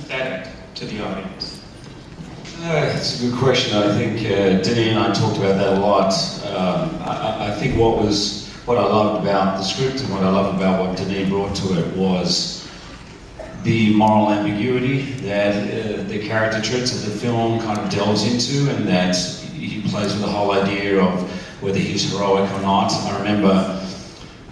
empathetic to the audience? It's a good question. I think Denis and I talked about that a lot. I think what I loved about the script and what I loved about what Denis brought to it was the moral ambiguity that the character traits of the film kind of delves into, and that he plays with the whole idea of whether he's heroic or not. I remember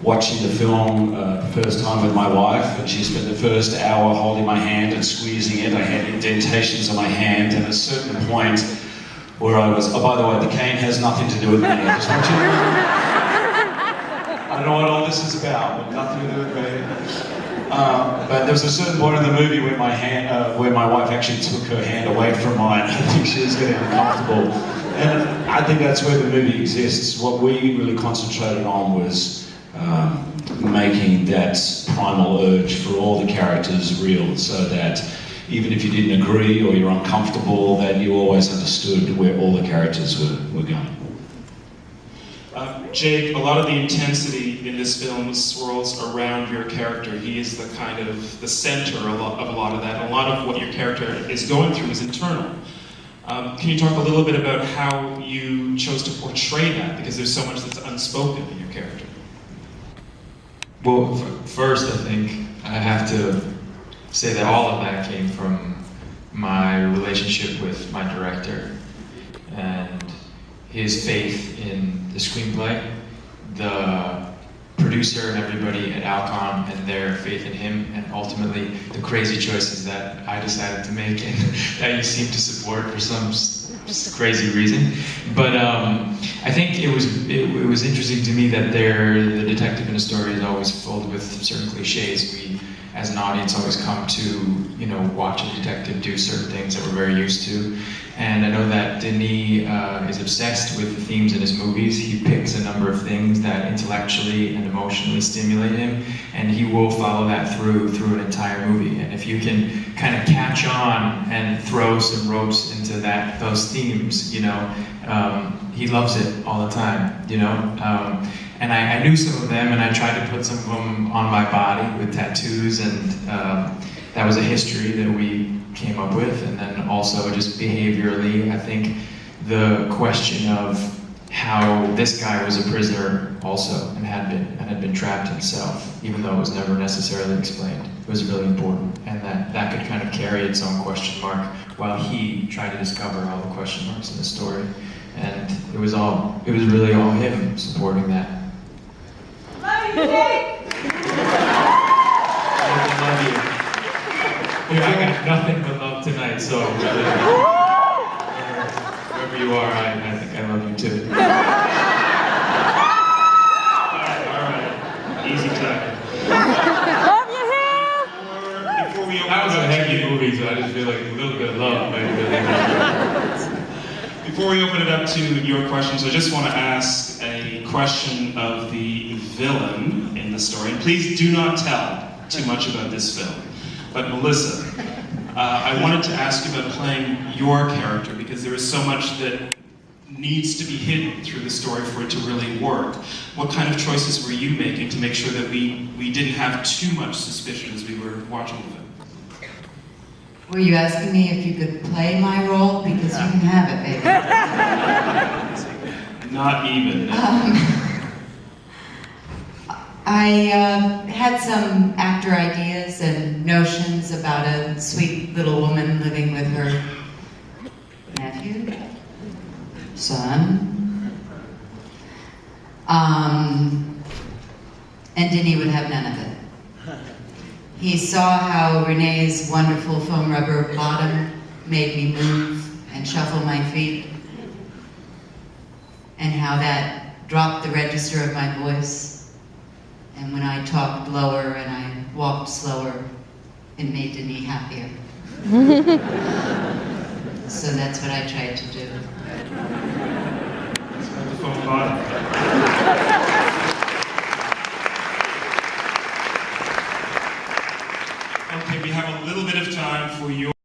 watching the film the first time with my wife, and she spent the first hour holding my hand and squeezing it. I had indentations on my hand, and at a certain point where I was, oh, by the way, the cane has nothing to do with me. I just want you to know. I don't know what all this is about, but nothing to do with me. But there was a certain point in the movie where where my wife actually took her hand away from mine. I think she was getting uncomfortable. And I think that's where the movie exists. What we really concentrated on was making that primal urge for all the characters real, so that even if you didn't agree or you're uncomfortable, that you always understood where all the characters were going. Jake, a lot of the intensity in this film swirls around your character. He is the kind of the center of a lot of that. And a lot of what your character is going through is internal. Can you talk a little bit about how you chose to portray that? Because there's so much that's unspoken in your character. Well, first I think I have to say that all of that came from my relationship with my director and his faith in the screenplay, the producer and everybody at Alcon and their faith in him, and ultimately the crazy choices that I decided to make and that you seem to support for some crazy reason. But I think it was interesting to me that the detective in a story is always filled with certain cliches. We, as an audience, always come to watch a detective do certain things that we're very used to. And I know that Denis is obsessed with the themes in his movies. He picks a number of things that intellectually and emotionally stimulate him, and he will follow that through an entire movie. And if you can kind of catch on and throw some ropes into those themes, he loves it all the time, And I knew some of them, and I tried to put some of them on my body with tattoos, and that was a history that we came up with. And then also just behaviorally, I think the question of how this guy was a prisoner also and had been trapped himself, even though it was never necessarily explained, was really important, and that could kind of carry its own question mark while he tried to discover all the question marks in the story. And it was really all him supporting that. Love you, Jake! I love you. Yeah, I got nothing but love tonight, so really, wherever you are, I think I love you too. Alright. Easy time. Love you, Hugh! Before we open That was it a up to heavy you, movie, so I just feel like a little bit of love might really before we open it up to your questions, I just want to ask a question of the villain in the story. And please do not tell too much about this film. But Melissa, I wanted to ask you about playing your character, because there is so much that needs to be hidden through the story for it to really work. What kind of choices were you making to make sure that we didn't have too much suspicion as we were watching the film? Were you asking me if you could play my role? Because you can have it, baby. Not even. I had some actor ideas and notions about a sweet little woman living with her nephew, son, and Denis would have none of it. He saw how Renee's wonderful foam rubber bottom made me move and shuffle my feet, and how that dropped the register of my voice. And when I talked lower and I walked slower, it made Denis happier. So that's what I tried to do. Let's have the phone bottom. Okay, we have a little bit of time for your